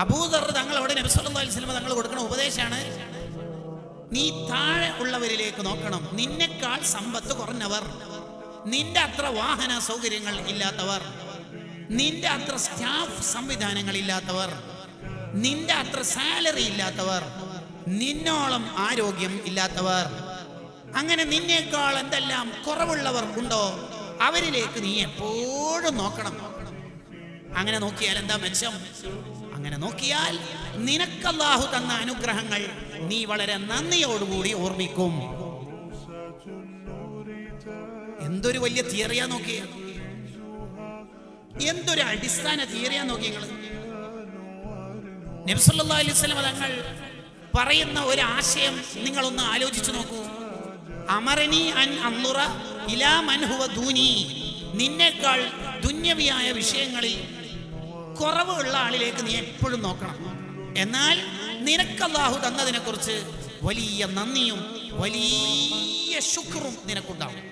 അബൂദർ തങ്ങളോട് നബി സല്ലല്ലാഹു അലൈഹി വസല്ലം തങ്ങൾ കൊടുക്കുന്ന ഉപദേശമാണ്, നീ താഴെ ഉള്ളവരിലേക്ക് നോക്കണം. നിന്നെക്കാൾ സമ്പത്ത് കുറഞ്ഞവർ, നിന്റെ അത്ര വാഹന സൗകര്യങ്ങൾ ഇല്ലാത്തവർ, നിന്റെ അത്ര സ്റ്റാഫ് സംവിധാനങ്ങൾ ഇല്ലാത്തവർ, നിന്റെ അത്ര സാലറി ഇല്ലാത്തവർ, നിന്നോളം ആരോഗ്യം ഇല്ലാത്തവർ, അങ്ങനെ നിന്നേക്കാൾ എന്തെല്ലാം കുറവുള്ളവർ ഉണ്ടോ അവരിലേക്ക് നീ എപ്പോഴും നോക്കണം. അങ്ങനെ നോക്കിയാൽ എന്താ മെച്ചം? അങ്ങനെ നോക്കിയാൽ നിനക്ക് അല്ലാഹു തന്ന അനുഗ്രഹങ്ങൾ നീ വളരെ നന്ദിയോടുകൂടി ഓർമ്മിക്കും. എന്തൊരു വലിയ തിയറിയാ നോക്കിയ, എന്തൊരു അടിസ്ഥാന തിയറിയാ നോക്കി നിങ്ങൾ. നബി സല്ലല്ലാഹു അലൈഹി വസല്ലം തങ്ങൾ പറയുന്ന ഒരു ആശയം നിങ്ങളൊന്ന് ആലോചിച്ചു നോക്കൂ. അമറനി അൻ അൻദുറ ഇലാ മൻ ഹുവ ദൂനി, നിന്നേക്കാൾ ദുന്യവിയായ വിഷയങ്ങളിൽ കുറവുള്ള ആളിലേക്ക് നീ എപ്പോഴും നോക്കണം. എന്നാൽ നിനക്ക് അല്ലാഹു തന്നതിനെ കുറിച്ച് വലിയ നന്ദിയും വലിയ ശുക്റും നിനക്കുണ്ടാവും.